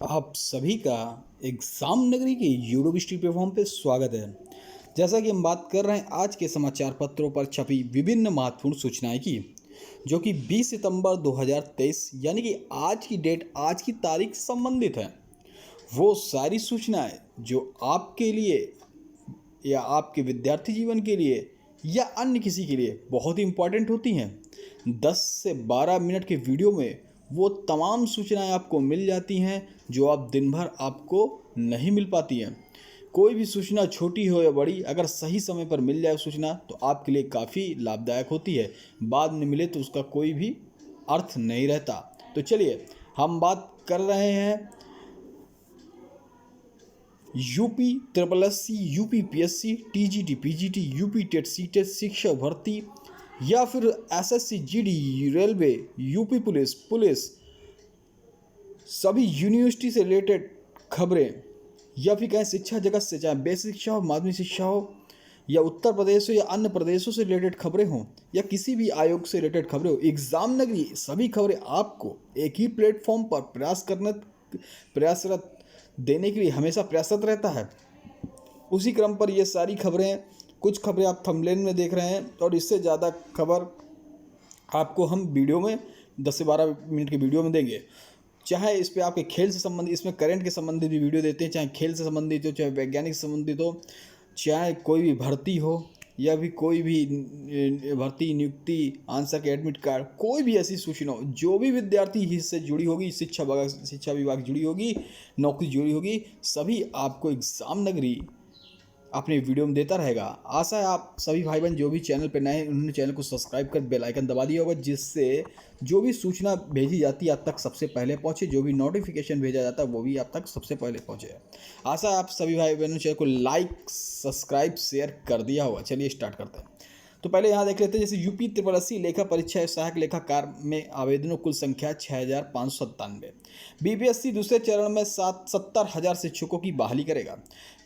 आप सभी का एग्जाम नगरी के यूट्यूब स्ट्रीम प्लेटफॉर्म पे स्वागत है। जैसा कि हम बात कर रहे हैं आज के समाचार पत्रों पर छपी विभिन्न महत्वपूर्ण सूचनाएं की, जो कि 20 सितंबर 2023 यानी कि आज की डेट, आज की तारीख से संबंधित है। वो सारी सूचनाएं जो आपके लिए या आपके विद्यार्थी जीवन के लिए या अन्य किसी के लिए बहुत ही इम्पोर्टेंट होती हैं। 10 से 12 मिनट के वीडियो में वो तमाम सूचनाएं आपको मिल जाती हैं जो आप दिन भर आपको नहीं मिल पाती हैं। कोई भी सूचना छोटी हो या बड़ी, अगर सही समय पर मिल जाए सूचना तो आपके लिए काफ़ी लाभदायक होती है। बाद में मिले तो उसका कोई भी अर्थ नहीं रहता। तो चलिए हम बात कर रहे हैं UP triple S C, UP PSC, TGT, PGT, UP TET, C TET, शिक्षक भर्ती या फिर SSC, GD, railway, UP police सभी यूनिवर्सिटी से रिलेटेड खबरें, या फिर कहें शिक्षा जगत से, चाहे बेसिक शिक्षा हो, माध्यमिक शिक्षा हो, या उत्तर प्रदेश हो या अन्य प्रदेशों से रिलेटेड खबरें हों, या किसी भी आयोग से रिलेटेड खबरें हो, एग्जाम नगरी सभी खबरें आपको एक ही प्लेटफॉर्म पर प्रयासरत देने के लिए हमेशा प्रयासरत रहता है। उसी क्रम पर ये सारी खबरें, कुछ खबरें आप थंबनेल में देख रहे हैं और इससे ज़्यादा खबर आपको हम वीडियो में 10 से 12 मिनट के वीडियो में देंगे। चाहे इस पे आपके खेल से संबंधित, इसमें करंट के संबंधित भी वीडियो देते हैं, चाहे खेल से संबंधित हो, चाहे वैज्ञानिक से संबंधित हो, चाहे कोई भी भर्ती हो या भी कोई भी भर्ती, नियुक्ति, आंसर के एडमिट कार्ड, कोई भी ऐसी सूचना हो जो भी विद्यार्थी इससे जुड़ी होगी, शिक्षा विभाग जुड़ी होगी, नौकरी जुड़ी होगी, सभी आपको एग्जाम नगरी अपने वीडियो में देता रहेगा। आशा है आप सभी भाई बहन जो भी चैनल पर नए हैं उन्होंने चैनल को सब्सक्राइब कर बेल आइकन दबा दिया होगा, जिससे जो भी सूचना भेजी जाती है आप तक सबसे पहले पहुंचे, जो भी नोटिफिकेशन भेजा जाता है वो भी आप तक सबसे पहले पहुंचे। आशा है आप सभी भाई बहनों चैनल को लाइक, सब्सक्राइब, शेयर कर दिया होगा। चलिए स्टार्ट करते हैं। तो पहले यहाँ देख लेते हैं, जैसे यूपी ट्रिपल एससी लेखा परीक्षा सहायक लेखाकार में आवेदनों कुल संख्या 6597। बीपीएससी दूसरे चरण में 70,000 शिक्षकों की बहाली करेगा।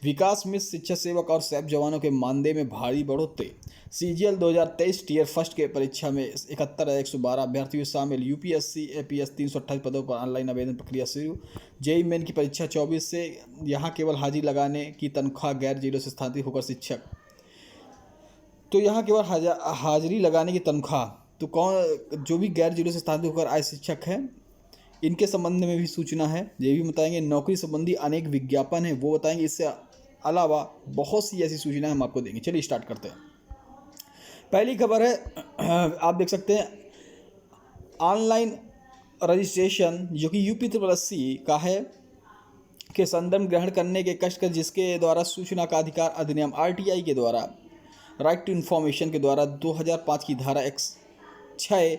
विकास मिश्र शिक्षा सेवक और सैप जवानों के मानदेय में भारी बढ़ोतरी। सीजीएल 2023 टीयर फर्स्ट के परीक्षा में 71,112 अभ्यर्थियों शामिल। यूपीएससी एपीएस 328 पदों पर ऑनलाइन आवेदन प्रक्रिया शुरू। जेई मेन की परीक्षा 24 से। यहाँ केवल हाजिरी लगाने की तनख्वाह गैर जिलों से स्थानांतरित होकर शिक्षक। तो यहाँ केवल हाजिरी लगाने की तनख्वाह, तो कौन जो भी गैर जिलों से स्थानांतरित होकर आए शिक्षक हैं इनके संबंध में भी सूचना है, ये भी बताएंगे। नौकरी संबंधी अनेक विज्ञापन है वो बताएंगे। इससे अलावा बहुत सी ऐसी सूचनाएं हम आपको देंगे। चलिए स्टार्ट करते हैं। पहली खबर है, आप देख सकते हैं ऑनलाइन रजिस्ट्रेशन जो कि यूपी ट्रिपल एससी का है के संदर्भ ग्रहण करने के कष्ट, जिसके द्वारा सूचना का अधिकार अधिनियम आरटीआई के द्वारा, राइट टू इन्फॉर्मेशन के द्वारा 2005 की धारा 6(1)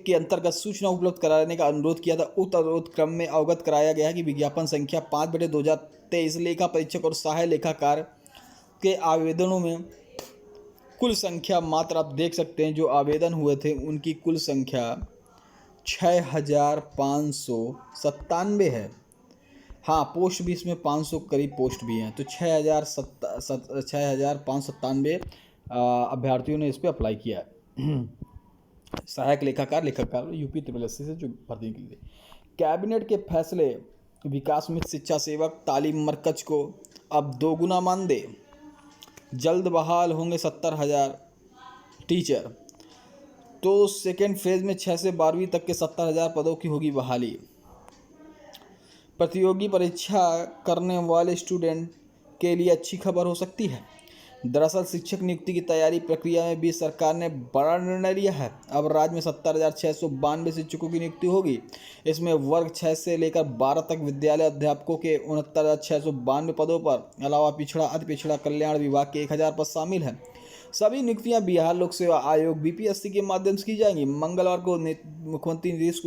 के अंतर्गत सूचना उपलब्ध कराने का अनुरोध किया था। उक्त अनुरोध क्रम में अवगत कराया गया है कि विज्ञापन संख्या 5/2023 लेखा परीक्षक और सहायक लेखाकार के आवेदनों में कुल संख्या, मात्र आप देख सकते हैं जो आवेदन हुए थे उनकी कुल संख्या 6,597 है। हाँ, पोस्ट भी इसमें 500 करीब पोस्ट भी हैं, तो 6,597 अभ्यर्थियों ने इस पर अप्लाई किया है। सहायक लेखाकार यूपी ट्रिपल एससी से जो भर्ती के लिए। कैबिनेट के फैसले, विकास मित्र शिक्षा सेवक तालीम मरकज को अब 2 गुना मानदेय। जल्द बहाल होंगे 70,000 टीचर। तो सेकेंड फेज में 6 से 12वीं तक के 70,000 पदों की होगी बहाली। प्रतियोगी परीक्षा करने वाले स्टूडेंट के लिए अच्छी खबर हो सकती है। दरअसल शिक्षक नियुक्ति की तैयारी प्रक्रिया में भी सरकार ने बड़ा निर्णय लिया है। अब राज्य में 70,692 शिक्षकों की नियुक्ति होगी। इसमें वर्ग 6 से लेकर 12 तक विद्यालय अध्यापकों के 69,692 पदों पर अलावा पिछड़ा, अति पिछड़ा कल्याण विभाग के 1,000 पद शामिल हैं। सभी नियुक्तियां बिहार लोक सेवा आयोग बीपीएससी के माध्यम से की जाएंगी। मंगलवार को मुख्यमंत्री नीतीश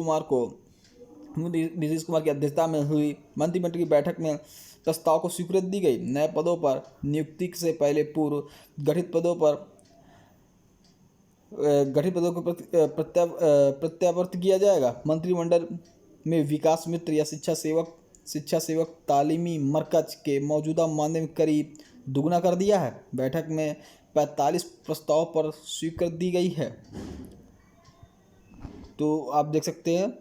कुमार की अध्यक्षता में हुई मंत्रिमंडल की बैठक में प्रस्ताव को स्वीकृति दी गई। नए पदों पर नियुक्ति से पहले पूर्व गठित पदों को प्रत्यावर्त किया जाएगा। मंत्रिमंडल में विकास मित्र या शिक्षा सेवक तालीमी मरकज के मौजूदा मानदेय में करीब दुगुना कर दिया है। बैठक में 45 प्रस्ताव पर स्वीकृति दी गई है। तो आप देख सकते हैं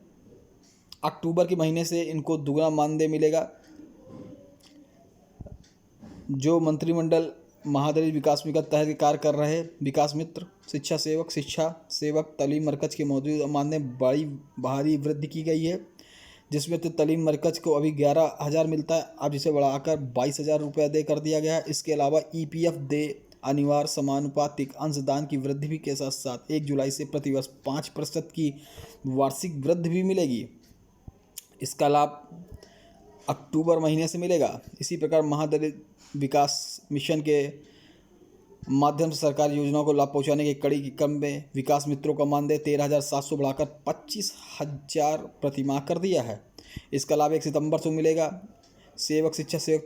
अक्टूबर के महीने से इनको दुगना मानदेय मिलेगा। जो मंत्रिमंडल महादलित विकास मित्र के तहत कार्य कर रहे विकास मित्र, शिक्षा सेवक तालीम मरकज के मौजूदा मानदेय बड़ी भारी वृद्धि की गई है, जिसमें तो तालीम मरकज को अभी 11,000 मिलता है, अब जिसे बढ़ाकर 22,000 रुपये दे कर दिया गया है। इसके अलावा EPF दे अनिवार्य समानुपातिक अंशदान की वृद्धि भी के साथ साथ 1 जुलाई से प्रतिवर्ष 5% की वार्षिक वृद्धि भी मिलेगी। इसका लाभ अक्टूबर महीने से मिलेगा। इसी प्रकार महादलित विकास मिशन के माध्यम से सरकारी योजनाओं को लाभ पहुंचाने की कड़ी के क्रम में विकास मित्रों का मानदेय 13,700 बढ़ाकर 25,000 प्रतिमाह कर दिया है। इसका लाभ 1 सितंबर से मिलेगा। सेवक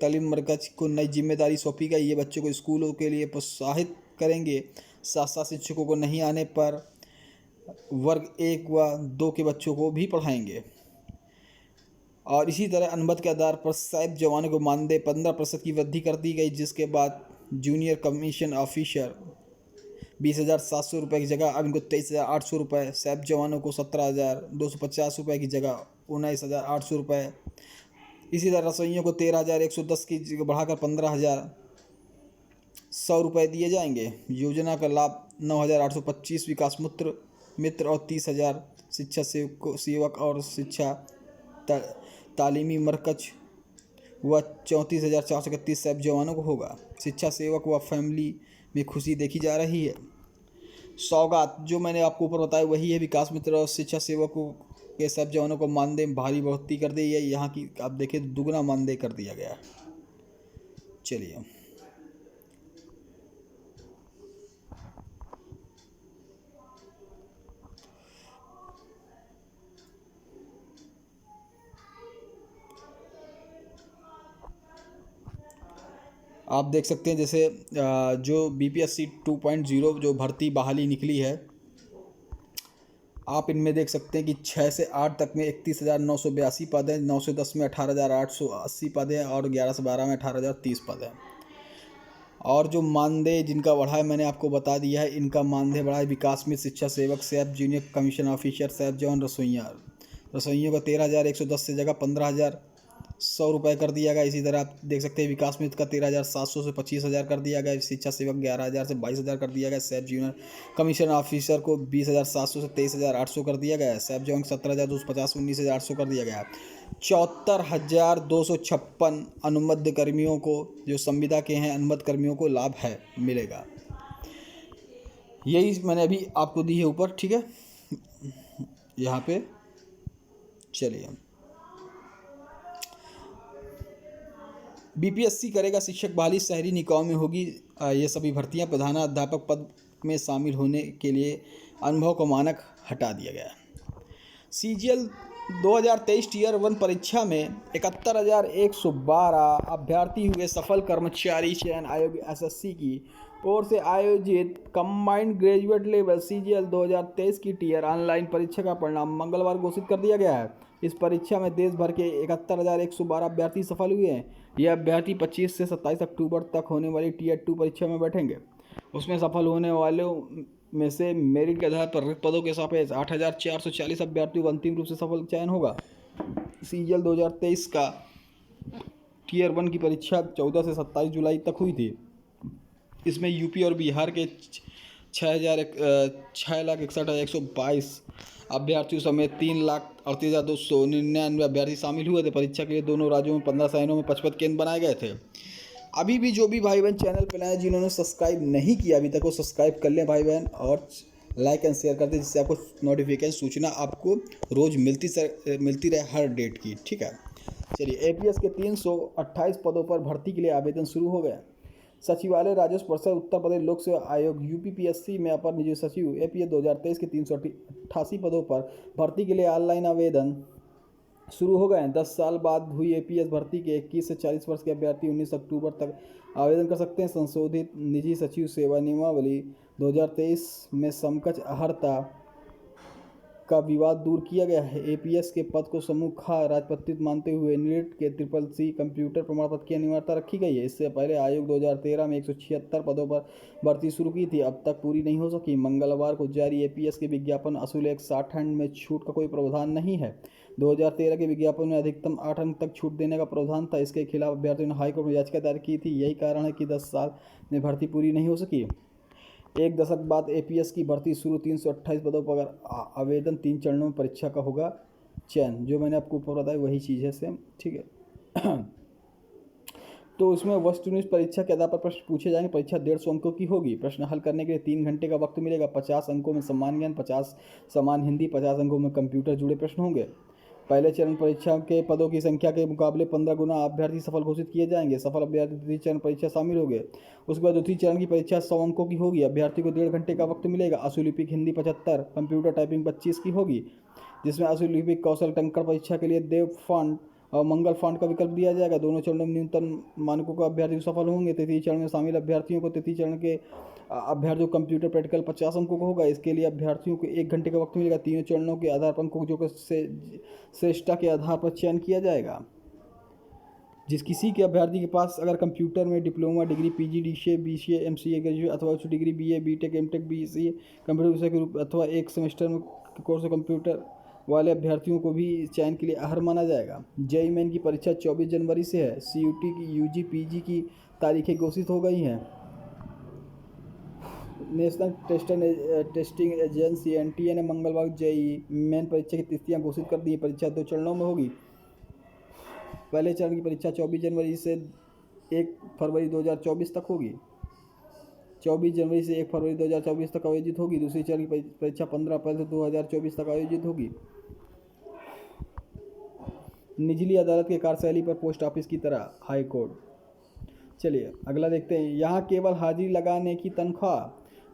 तालीम मरकज को नई जिम्मेदारी सौंपी गई। ये बच्चों को स्कूलों के लिए प्रोत्साहित करेंगे। साथ साथ शिक्षकों को नहीं आने पर वर्ग 1 व 2 के बच्चों को भी पढ़ाएंगे। और इसी तरह अनुबंध के आधार पर सैप जवानों को मानदेय 15% की वृद्धि कर दी गई, जिसके बाद जूनियर कमीशन ऑफिसर 20,700 रुपये की जगह अब इनको 23,800 रुपये, सैप जवानों को 17,250 रुपये की जगह 19,800 रुपये। इसी तरह रसोइयों को 13,110 की जगह बढ़ाकर 15,100 रुपये दिए जाएंगे। योजना का लाभ 9,825 विकास मित्र और 30,000 शिक्षा सेवक और शिक्षा तालीमी मरकज व 34,431 सैप जवानों को होगा। शिक्षा सेवक व फैमिली में खुशी देखी जा रही है। सौगात जो मैंने आपको ऊपर बताया वही है। विकास मित्र और शिक्षा सेवकों के सैप जवानों को मानदेय भारी बढ़ोतरी कर दी है। यहाँ की आप देखें दुगना मानदेय कर दिया गया। चलिए आप देख सकते हैं जैसे जो BPSC 2.0 जो भर्ती बहाली निकली है, आप इनमें देख सकते हैं कि 6 से 8 तक में 31,982 पद हैं, 9 से 10 में 18,880 पद हैं और 11 से 12 में 18,030 पद हैं। और जो मानदेय जिनका बढ़ा है मैंने आपको बता दिया है। इनका मानदेय बढ़ा है विकास मित्र, शिक्षा सेवक, SAP junior commission officer, SAP जवान, रसोइयों का 13,110 से जगह 15,100 रुपये कर दिया गया। इसी तरह आप देख सकते हैं विकास मित्र का 13,700 से 25,000 कर दिया गया। शिक्षा सेवक 11,000 से 22,000 कर दिया गया। सैप जूनियर कमीशन ऑफिसर को 20,700 से 23,800 कर दिया गया है। सैप जवान 17,250 से 19,800 कर दिया गया है। 74,256 अनुबंध कर्मियों को जो संविदा के हैं अनुबंध कर्मियों को लाभ है मिलेगा। यही मैंने अभी आपको दी है ऊपर, ठीक है। यहाँ पे चलिए BPSC करेगा शिक्षक बहाली, शहरी निकायों में होगी ये सभी भर्तियां। प्रधानाध्यापक पद में शामिल होने के लिए अनुभव का मानक हटा दिया गया। CGL 2023 टीयर 1 परीक्षा में 71,112 अभ्यर्थी हुए सफल। कर्मचारी चयन आयोग SSC की ओर से आयोजित कंबाइंड ग्रेजुएट लेवल CGL 2023 की टीयर ऑनलाइन परीक्षा का परिणाम मंगलवार घोषित कर दिया गया है। इस परीक्षा में देश भर के 71,112 अभ्यर्थी सफल हुए हैं। यह अभ्यर्थी 25 से 27 अक्टूबर तक होने वाली टीयर 2 परीक्षा में बैठेंगे। उसमें सफल होने वालों में से मेरिट के आधार पर रिक्त पदों के सापेक्ष 8,440 अभ्यर्थियों का अंतिम रूप से सफल चयन होगा। CGL 2023 का टीयर 1 की परीक्षा 14 से 27 जुलाई तक हुई थी। इसमें यूपी और बिहार के 6,61,122 अभ्यर्थियों समेत 3,38,299 अभ्यर्थी शामिल हुए थे। परीक्षा के लिए दोनों राज्यों में 15 शहरों में 55 केंद्र बनाए गए थे। अभी भी जो भी भाई बहन चैनल पर आए जिन्होंने सब्सक्राइब नहीं किया अभी तक वो सब्सक्राइब कर लें भाई बहन, और लाइक एंड शेयर कर दें, जिससे आपको नोटिफिकेशन सूचना आपको रोज़ मिलती रहे हर डेट की, ठीक है। चलिए APS के 328 पदों पर भर्ती के लिए आवेदन शुरू हो गया। सचिवालय राजस्व परिषद उत्तर प्रदेश लोक सेवा आयोग UPPSC में अपर निजी सचिव APS 2023 के 388 पदों पर भर्ती के लिए ऑनलाइन आवेदन शुरू हो गए हैं। 10 साल बाद हुई APS भर्ती के 21 से 40 वर्ष के अभ्यर्थी 19 अक्टूबर तक आवेदन कर सकते हैं। संशोधित निजी सचिव सेवा नियमावली 2023 में समकक्ष अर्हता का विवाद दूर किया गया है। APS के पद को समूह ख राजपत्रित मानते हुए नीट के CCC कंप्यूटर प्रमाण पत्र की अनिवार्यता रखी गई है। इससे पहले आयोग 2013 में 176 पदों पर भर्ती शुरू की थी, अब तक पूरी नहीं हो सकी। मंगलवार को जारी APS के विज्ञापन असूल 160 हैंड में छूट का कोई प्रावधान नहीं है। 2013 के विज्ञापन में अधिकतम 8 अंक तक छूट देने का प्रावधान था। इसके खिलाफ अभ्यर्थियों ने हाईकोर्ट में याचिका दायर की थी। यही कारण है कि 10 साल में भर्ती पूरी नहीं हो सकी। एक दशक बाद एपीएस की भर्ती शुरू। 328 पदों पर आवेदन। 3 चरणों में परीक्षा का होगा चयन। जो मैंने आपको ऊपर बताया वही चीज़ है सेम, ठीक है। तो उसमें वस्तुनिष्ठ परीक्षा के आधार पर प्रश्न पूछे जाएंगे। परीक्षा 150 अंकों की होगी। प्रश्न हल करने के लिए 3 घंटे का वक्त मिलेगा। 50 अंकों में सामान्य ज्ञान, 50 सामान्य हिंदी, 50 अंकों में कंप्यूटर जुड़े प्रश्न होंगे। पहले चरण परीक्षा के पदों की संख्या के मुकाबले 15 गुना अभ्यर्थी सफल घोषित किए जाएंगे। सफल अभ्यर्थी द्वितीय चरण परीक्षा शामिल होंगे। उसके बाद द्वितीय चरण की परीक्षा 100 अंकों की होगी। अभ्यर्थी को 1.5 घंटे का वक्त मिलेगा। अशुलिपिक हिंदी 75, कंप्यूटर टाइपिंग 25 की होगी, जिसमें अशुलिपिक कौशल टंकण परीक्षा के लिए देव फॉन्ट और मंगल फॉन्ट का विकल्प दिया जाएगा। दोनों चरणों में न्यूनतम मानकों का अभ्यर्थी सफल होंगे। तृतीय चरण में शामिल अभ्यर्थियों को तृतीय चरण के अभ्यर्थियों को कंप्यूटर प्रैक्टिकल 50 अंकों का होगा। इसके लिए अभ्यर्थियों को 1 घंटे का वक्त मिलेगा। तीनों चरणों के आधार पर अंकों जो श्रेष्ठता के आधार पर चयन किया जाएगा। जिस किसी के अभ्यर्थी के पास अगर कंप्यूटर में diploma degree, PG, DCA, BCA, MCA graduate अथवा उच्च degree BA, BTech, MTech, BCA computer विषय के रूप अथवा 1 सेमेस्टर में कोर्स कंप्यूटर वाले अभ्यर्थियों को भी चयन के लिए अहर माना जाएगा। जेईई मेन की परीक्षा 24 जनवरी से है। सीयूटी की यूजी पीजी की तारीखें घोषित हो गई हैं। नेशनल टेस्टिंग एजेंसी एनटीए ने मंगलवार जेईई मेन परीक्षा की तिथियां घोषित कर दी है। परीक्षा 2 चरणों में होगी। पहले चरण की परीक्षा 24 जनवरी से 1 फरवरी 2024 तक होगी। 24 जनवरी से 1 फरवरी 2024 तक आयोजित होगी। दूसरी चरण की परीक्षा 15 अप्रैल से 2024 तक आयोजित होगी। निचली अदालत के कार्यशैली पर पोस्ट ऑफिस की तरह हाई कोर्ट। चलिए अगला देखते हैं। यहाँ केवल हाजिरी लगाने की तनख्वाह।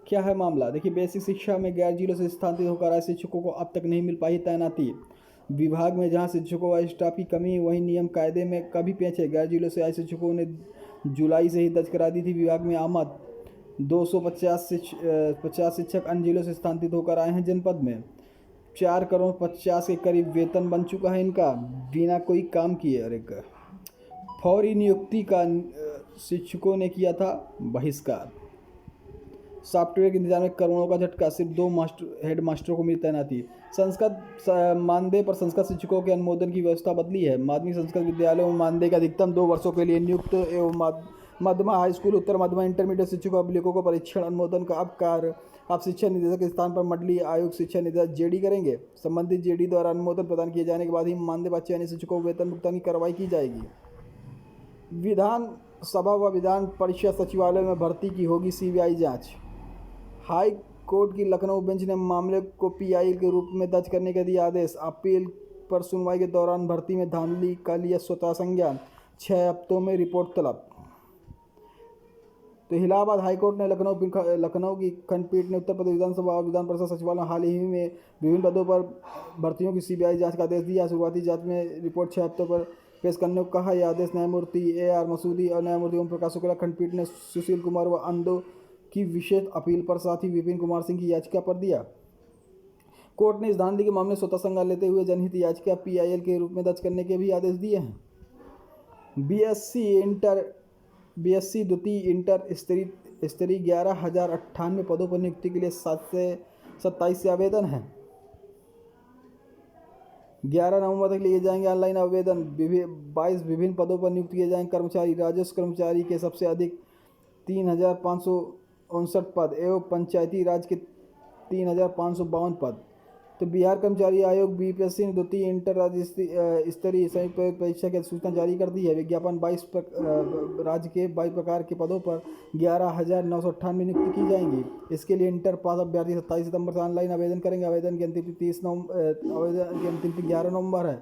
क्या है मामला? देखिए, बेसिक शिक्षा में गैर जिलों से स्थानांतरित होकर आए शिक्षकों को अब तक नहीं मिल पाई तैनाती। विभाग में जहां शिक्षकों व स्टाफ की कमी, वहीं नियम कायदे में कभी पेच है। गैर जिलों से आए शिक्षकों ने जुलाई से ही दर्ज करा दी थी विभाग में आमद। 250 शिक्षक अन्य जिलों से स्थानांतरित होकर आए हैं जनपद में। 4 करोड़ 50 के करीब वेतन बन चुका है इनका, बिना कोई काम किए। अरे फौरी नियुक्ति का शिक्षकों ने किया था बहिष्कार। सॉफ्टवेयर के इंतजाम में करोड़ों का झटका। सिर्फ 2 हेड मास्टरों को मिली तैनाती। संस्कृत मानदेय पर संस्कृत शिक्षकों के अनुमोदन की व्यवस्था बदली है। माध्यमिक संस्कृत विद्यालयों में मानदेय का अधिकतम 2 वर्षों के लिए नियुक्त एवं मध्यमा हाई स्कूल, उत्तर मध्यमा इंटरमीडिएट शिक्षकों अभिलेखों को परीक्षण अनुमोदन का अब कार्य आप शिक्षा निदेशक के स्थान पर मंडलीय आयोग शिक्षा निदेशक जेडी करेंगे। संबंधित जेडी द्वारा अनुमोदन प्रदान किए जाने के बाद ही मानदेय बाद चयनित शिक्षकों को वेतन भुगतान की कार्रवाई की जाएगी। विधान सभा व विधान परिषद सचिवालय में भर्ती की होगी सीबीआई जांच। हाई कोर्ट की लखनऊ बेंच ने मामले को पीआई के रूप में दर्ज करने का दिया आदेश। अपील पर सुनवाई के दौरान भर्ती में धांधली का लिया स्वतः संज्ञान। 6 हफ्तों में रिपोर्ट तलब। तो इलाहाबाद हाईकोर्ट ने लखनऊ की खंडपीठ ने उत्तर प्रदेश विधानसभा और विधान परिषद सचिवालय हाल ही में विभिन्न पदों पर भर्तियों की सीबीआई जांच का आदेश दिया। शुरुआती जांच में रिपोर्ट 6 हफ्तों पर पेश करने को कहा। यह आदेश न्यायमूर्ति AR मसूदी और न्यायमूर्ति ओम प्रकाश शुक्ला खंडपीठ ने सुशील कुमार व अंदो की विशेष अपील पर, साथ ही विपिन कुमार सिंह की याचिका पर दिया। कोर्ट ने इस धांधली के मामले में स्वतः संज्ञान लेते हुए जनहित याचिका PIL के रूप में दर्ज करने के भी आदेश दिए हैं। BSc द्वितीय इंटर स्तरीय 11,098 पदों पर नियुक्ति के लिए 7 से 27 से आवेदन हैं। 11 नवंबर तक लिए जाएंगे ऑनलाइन आवेदन। 22 विभिन्न पदों पर नियुक्त किए जाएंगे कर्मचारी। राजस्व कर्मचारी के सबसे अधिक 3,559 पद एवं पंचायती राज के 3,552 पद। तो बिहार कर्मचारी आयोग BPSC ने द्वितीय इंटर राज्य स्तरीय संयुक्त परीक्षा की सूचना जारी कर दी है। विज्ञापन 22 राज्य के 22 प्रकार के पदों पर 11,998 नियुक्ति की जाएंगी। इसके लिए इंटर पास अभ्यर्थी 27 सितंबर से ऑनलाइन आवेदन करेंगे। आवेदन की अंतिम तिथि 11 नवंबर है।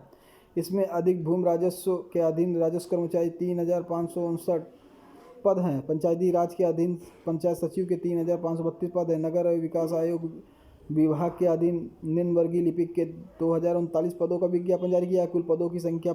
इसमें अधिक भूमि राजस्व के अधीन राजस्व कर्मचारी 3,559 पद हैं। पंचायती राज के अधीन पंचायत सचिव के 3,532 पद हैं। नगर एवं विकास आयोग विभाग के अधीन निम्न वर्गीय लिपिक के 2,039 पदों का विज्ञापन जारी किया। कुल पदों की संख्या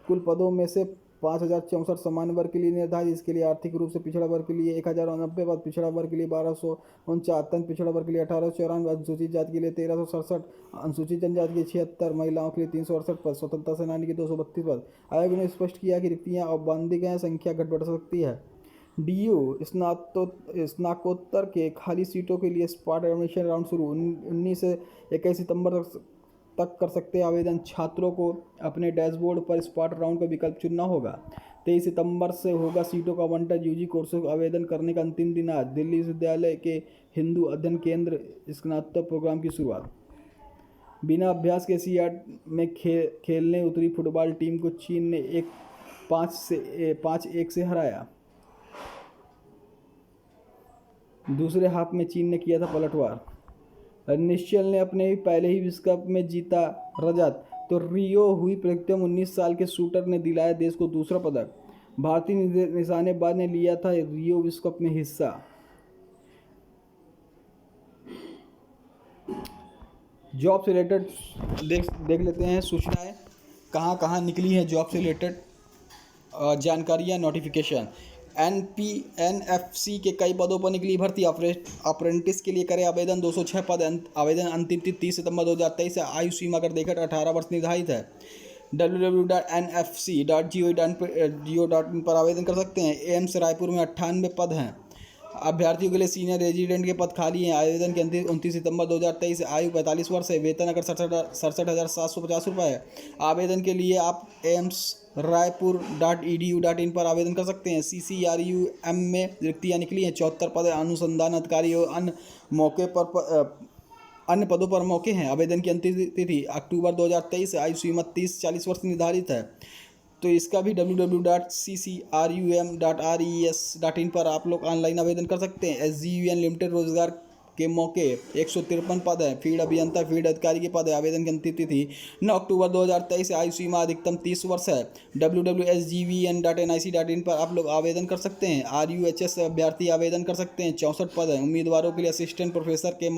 कुल पदों में से 5,064 सामान्य वर्ग के लिए निर्धारित। इसके लिए आर्थिक रूप से पिछड़ा वर्ग के लिए 1,090 पद, पिछड़ा वर्ग के लिए 1,249, पिछड़ा वर्ग के लिए 1,894, अनुसूचित जाति के लिए 1,367, अनुसूचित जनजाति के 76, महिलाओं के लिए 368 पद, स्वतंत्रता सेनानी के 232 पद। आयोग ने स्पष्ट किया कि रिक्तियां औपबंधिक हैं, संख्या घट बढ़ सकती है। DU स्नातकोत्तर के खाली सीटों के लिए स्पॉट एडमिशन राउंड शुरू। 19 से 21 सितंबर तक कर सकते हैं आवेदन। छात्रों को अपने डैशबोर्ड पर स्पॉट राउंड का विकल्प चुनना होगा। 23 सितंबर से होगा सीटों का आवंटन। यूजी कोर्सों का आवेदन करने का अंतिम दिन आज। दिल्ली विश्वविद्यालय के हिंदू अध्ययन केंद्र स्नातक प्रोग्राम की शुरुआत। बिना अभ्यास के एशियाड में खेलने उतरी फुटबॉल टीम को चीन ने 5-1 से हराया। दूसरे हाफ में चीन ने किया था पलटवार। निश्चल ने अपने पहले ही विश्व कप में जीता रजत, तो रियो हुई प्रतियोगिता में 19 साल के शूटर ने दिलाया देश को दूसरा पदक। भारतीय निशानेबाज ने लिया था रियो विश्व कप में हिस्सा। जॉब से रिलेटेड देख लेते हैं सूचनाएं कहाँ कहाँ निकली हैं। जॉब से रिलेटेड जानकारियाँ, नोटिफिकेशन। एनएफसी के कई पदों पर निकली भर्ती। अप्रेंटिस के लिए करें आवेदन। 206 पद। आवेदन अंतिम तिथि 30 सितंबर 2023 से। आयु सीमा अगर देखें तो 18 वर्ष निर्धारित है। www.nfc.go.in पर आवेदन कर सकते हैं। एम्स रायपुर में 98 पद हैं। अभ्यर्थियों के लिए सीनियर रेजिडेंट के पद खाली हैं। आवेदन की अंतिम 29 सितंबर 2023 से। आयु 45 वर्ष है। वेतन अगर 67,750 रुपये है। आवेदन के लिए आप amsraipur.edu.in पर आवेदन कर सकते हैं। CCRUM में रिक्तियाँ निकली हैं। 74 पद। अनुसंधान अधिकारी और अन्य पदों पर मौके हैं। आवेदन की अंतिम तिथि अक्टूबर 2023 से। आयु सीमा 30-40 वर्ष निर्धारित है। तो इसका भी www.ccrum.res.in पर आप लोग ऑनलाइन आवेदन कर सकते हैं। SGUN लिमिटेड रोजगार के मौके 153 पद है। फील्ड अभियंता, फील्ड अधिकारी के पद है। आवेदन की अंतिम तिथि 9 अक्टूबर 2023 से। आयु सीमा अधिकतम 30 वर्ष है। www.sgvn.nic.in पर आप लोग आवेदन कर सकते हैं। RUHS अभ्यर्थी आवेदन कर सकते हैं। 64 पद हैं। उम्मीदवारों के लिए असिस्टेंट प्रोफेसर के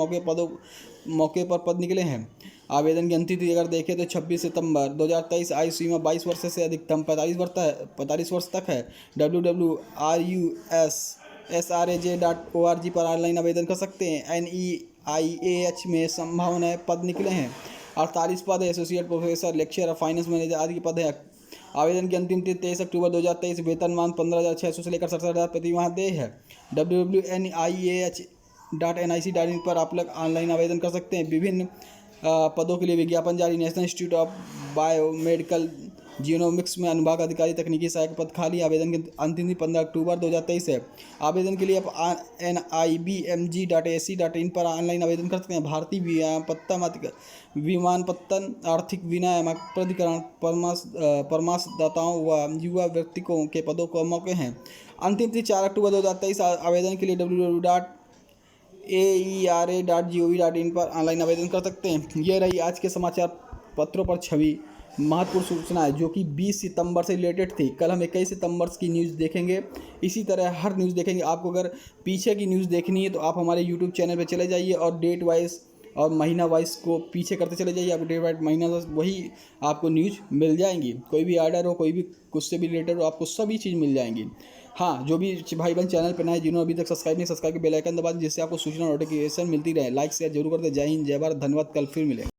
मौके पर पद निकले हैं। आवेदन की अंतिम तिथि अगर देखें तो 26 सितंबर 2023। आयु सीमा 22 वर्ष से अधिकतम 45 वर्ष तक है। www.rusraj.org पर ऑनलाइन आवेदन कर सकते हैं। NEIAH में संभावनाएं पद निकले हैं। 48 पद है। Associate professor, lecturer, finance manager आदि के पद है। आवेदन की अंतिम तिथि 23 अक्टूबर 2023। वेतनमान 15,600 से लेकर 67,000 प्रति माह देय है। www.niah.nic.in पर आप लोग ऑनलाइन आवेदन कर सकते हैं। विभिन्न पदों के लिए विज्ञापन जारी। National institute of biomedical genomics में अनुभाग अधिकारी तकनीकी सहायक पद खाली। आवेदन की अंतिम तिथि 15 अक्टूबर 2023 है। आवेदन के लिए आप nibmg.ac.in पर ऑनलाइन आवेदन कर सकते हैं। भारतीय विमानपत्तन आर्थिक विनियामक प्राधिकरण परामर्शदाताओं व युवा व्यक्तियों के पदों को मौके हैं। अंतिम तिथि 4 अक्टूबर 2023। आवेदन के लिए www.aera.gov.in पर ऑनलाइन आवेदन कर सकते हैं। ये रही आज के समाचार पत्रों पर छवि महत्वपूर्ण सूचना है जो कि 20 सितंबर से रिलेटेड थी। कल हम 21 सितंबर की न्यूज़ देखेंगे। इसी तरह हर न्यूज़ देखेंगे। आपको अगर पीछे की न्यूज़ देखनी है तो आप हमारे यूट्यूब चैनल पर चले जाइए और डेट वाइज और महीना वाइज को पीछे करते चले जाइए। आपको डेट वाइज महीना वही आपको न्यूज़ मिल जाएंगी। कोई भी आर्डर हो, कोई भी कुछ से भी रिलेटेड हो, आपको सभी चीज़ मिल जाएंगी। हाँ, जो भी भाई बहन चैनल पर नए जिन्होंने अभी तक सब्सक्राइब के बेल आइकन दबा दें जिससे आपको सूचना नोटिफिकेशन मिलती रहे। लाइक शेयर जरूर कर दें। जय हिंद, जय भारत, धन्यवाद। कल फिर मिलेंगे।